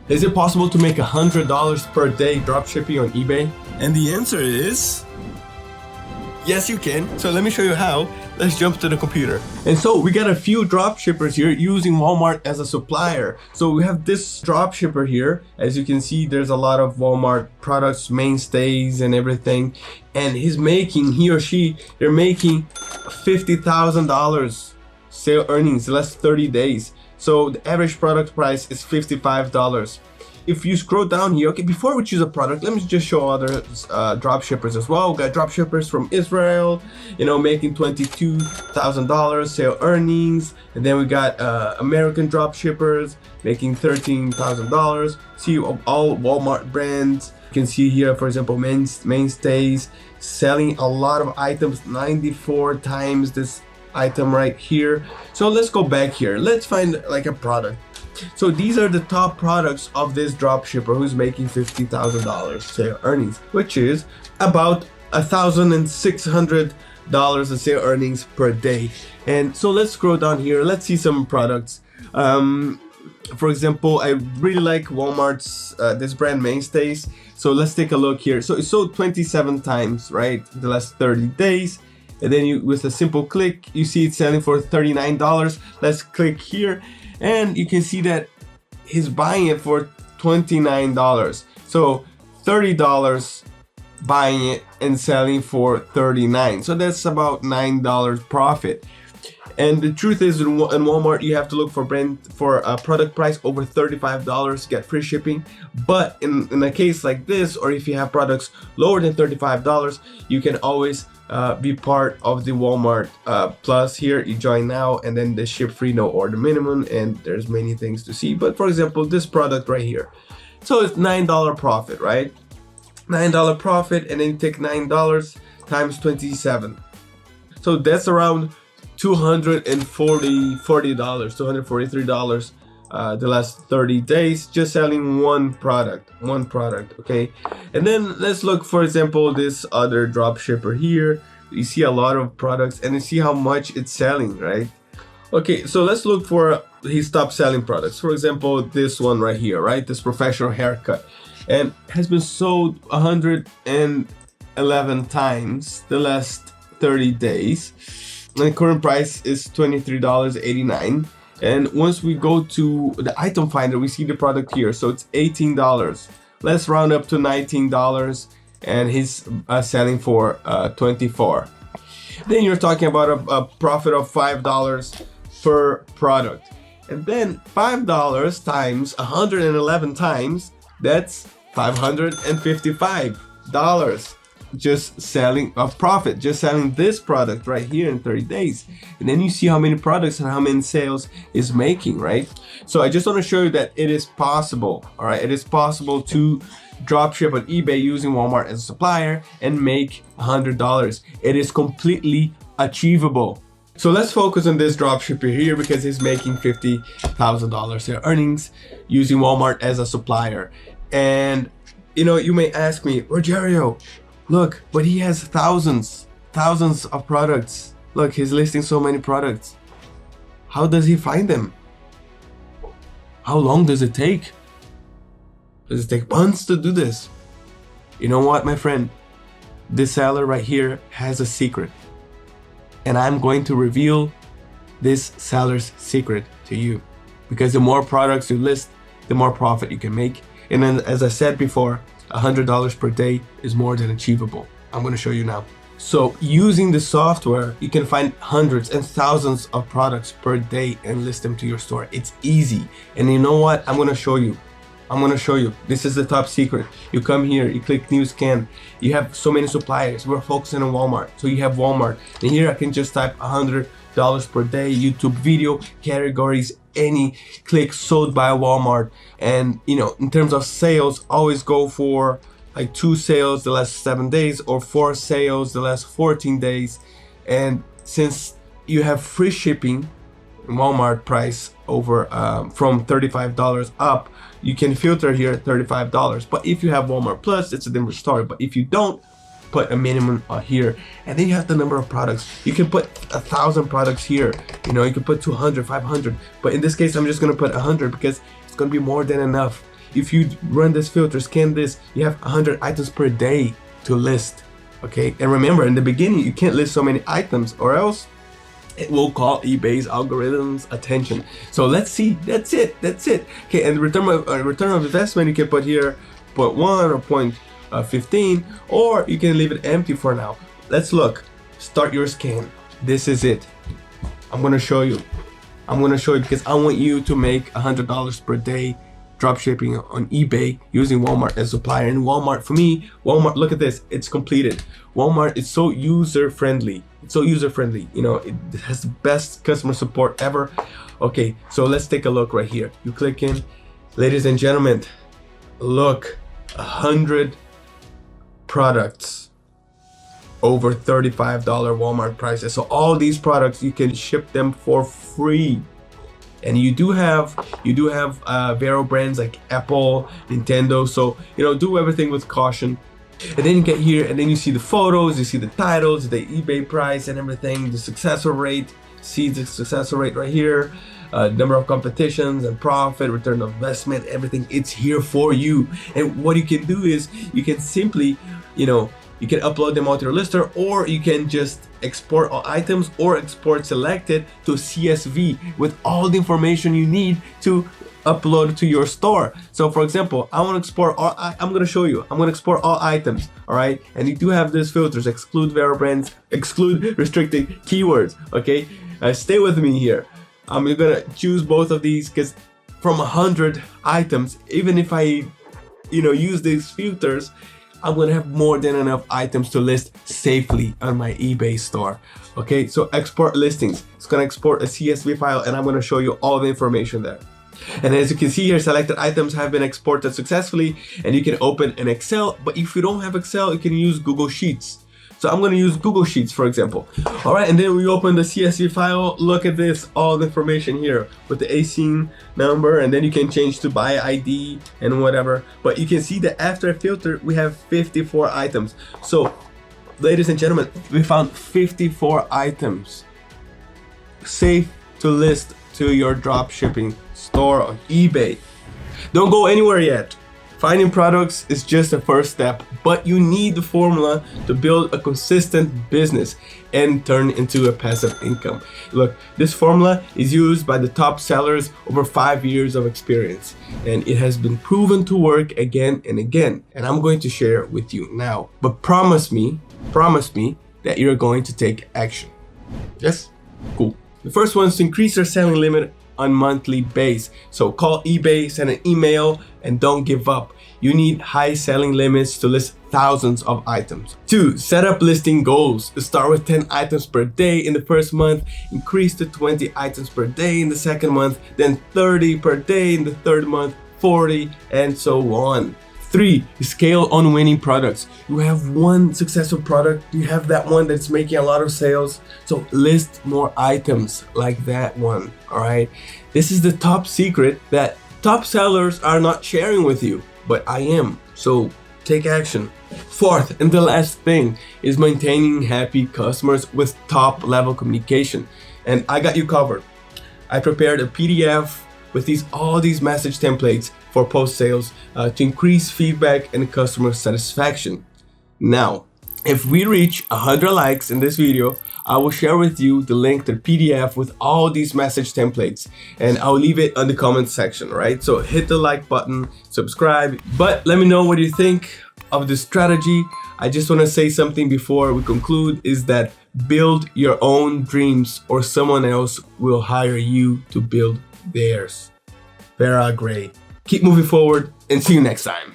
Is it possible to make $100 per day dropshipping on eBay? And the answer is yes, you can. So let me show you how. Let's jump to the computer. And so we got a few dropshippers here using Walmart as a supplier. So we have this dropshipper here. As you can see, there's a lot of Walmart products, mainstays and everything. And he or she, they're making $50,000 sale earnings the last 30 days. So the average product price is $55. If you scroll down here, okay, before we choose a product, let me just show other drop shippers as well. We got drop shippers from Israel, making $22,000 sale earnings. And then we got American drop shippers making $13,000. See all Walmart brands. You can see here, for example, mainstays selling a lot of items, 94 times this item right here. So let's go back here. Let's find like a product. So these are the top products of this dropshipper who's making $50,000 sale earnings, which is about $1,600 in sale earnings per day. And so let's scroll down here. Let's see some products. For example, I really like Walmart's this brand mainstays. So let's take a look here. So it's sold 27 times, right? The last 30 days. And then with a simple click, you see it's selling for $39. Let's click here. And you can see that he's buying it for $29. So $30 buying it and selling for $39. So that's about $9 profit. And the truth is, in Walmart, you have to look for a product price over $35, get free shipping. But in a case like this, or if you have products lower than $35, you can always be part of the Walmart Plus here. You join now, and then the ship free, no order minimum, and there's many things to see. But for example, this product right here, so it's $9 profit, right? $9 profit, and then you take $9 times 27. So that's around $243 the last 30 days, just selling one product, okay? And then let's look, for example, this other drop shipper here. You see a lot of products and you see how much it's selling, right? Okay, so let's look for his top selling products. For example, this one right here, right? This professional haircut, and has been sold 111 times the last 30 days. And the current price is $23.89. And once we go to the item finder, we see the product here. So it's $18. Let's round up to $19, and he's selling for $24. Then you're talking about a profit of $5 per product. And then $5 times 111 times, that's $555. Just selling a profit, just selling this product right here in 30 days. And then you see how many products and how many sales is making, right? So I just want to show you that it is possible, all right? It is possible to dropship on eBay using Walmart as a supplier and make $100. It is completely achievable. So let's focus on this dropshipper here because he's making $50,000 in earnings using Walmart as a supplier. And you may ask me, Rogerio, look, but he has thousands of products. Look, he's listing so many products. How does he find them? How long does it take? Does it take months to do this? You know what, my friend? This seller right here has a secret. And I'm going to reveal this seller's secret to you. Because the more products you list, the more profit you can make. And then, as I said before, $100 per day is more than achievable. I'm going to show you now. So using the software, you can find hundreds and thousands of products per day and list them to your store. It's easy. And you know what? I'm going to show you. This is the top secret. You come here, you click new scan. You have so many suppliers. We're focusing on Walmart. So you have Walmart. And here I can just type $100 per day, YouTube video, categories, any click sold by Walmart. And in terms of sales, always go for like 2 sales the last 7 days or 4 sales the last 14 days. And since you have free shipping, Walmart price over from $35 up, you can filter here at $35. But if you have Walmart Plus, it's a different story. But if you don't, put a minimum here, and then you have the number of products. You can put 1,000 products here. You can put 200, 500. But in this case, I'm just gonna put 100 because it's gonna be more than enough. if you run this filter, scan this, you have 100 items per day to list. Okay, and remember, in the beginning, you can't list so many items or else it will call eBay's algorithms attention. So let's see, that's it. Okay, and return of investment, you can put here 0.1 or 0.15, or you can leave it empty for now. Let's look, start your scan. This is it. I'm gonna show you because I want you to make $100 per day dropshipping on eBay using Walmart as supplier. And Walmart, for me, Walmart, look at this, it's completed. Walmart is so user-friendly. It's so user-friendly. You know, it has the best customer support ever. Okay, so let's take a look right here. You click in, ladies and gentlemen, look, 100 products, over $35 Walmart prices. So all these products, you can ship them for free. And you do have Vero brands like Apple, Nintendo. So, you know, do everything with caution. And then you get here and then you see the photos, you see the titles, the eBay price and everything, the success rate. See the success rate right here, number of competitions and profit, return on investment, everything. It's here for you. And what you can do is you can simply, you know, you can upload them all to your lister, or you can just export all items or export selected to CSV with all the information you need to upload to your store. So for example, I want to export all, I'm going to show you, I'm going to export all items, all right? And you do have these filters, exclude Vero brands, exclude restricted keywords, okay? Stay with me here. I'm going to choose both of these because from 100 items, even if I, you know, use these filters, I'm gonna have more than enough items to list safely on my eBay store. Okay, so export listings. It's gonna export a CSV file and I'm gonna show you all the information there. And as you can see here, selected items have been exported successfully and you can open an Excel, but if you don't have Excel, you can use Google Sheets. So I'm gonna use Google Sheets, for example. All right, and then we open the CSV file. Look at this, all the information here with the ASIN number, and then you can change to buy ID and whatever. But you can see that after a filter, we have 54 items. So, ladies and gentlemen, we found 54 items safe to list to your drop shipping store on eBay. Don't go anywhere yet. Finding products is just a first step, but you need the formula to build a consistent business and turn into a passive income. Look, this formula is used by the top sellers over 5 years of experience, and it has been proven to work again and again. And I'm going to share it with you now. But promise me that you're going to take action. Yes? Cool. The first one is to increase your selling limit on monthly base. So call eBay, send an email, and don't give up. You need high selling limits to list thousands of items. 2. Set up listing goals. Start with 10 items per day in the first month, increase to 20 items per day in the second month, then 30 per day in the third month, 40, and so on. 3. Scale on winning products. You have one successful product, you have that one that's making a lot of sales, so list more items like that one, all right? This is the top secret that top sellers are not sharing with you, but I am, so take action. 4th, and the last thing is maintaining happy customers with top level communication. And I got you covered. I prepared a PDF with all these message templates for post sales to increase feedback and customer satisfaction. Now, if we reach 100 likes in this video, I will share with you the link to the PDF with all these message templates, and I'll leave it on the comment section, right? So hit the like button, subscribe, but let me know what you think of this strategy. I just want to say something before we conclude, is that build your own dreams or someone else will hire you to build theirs. Vera, great. Keep moving forward and see you next time.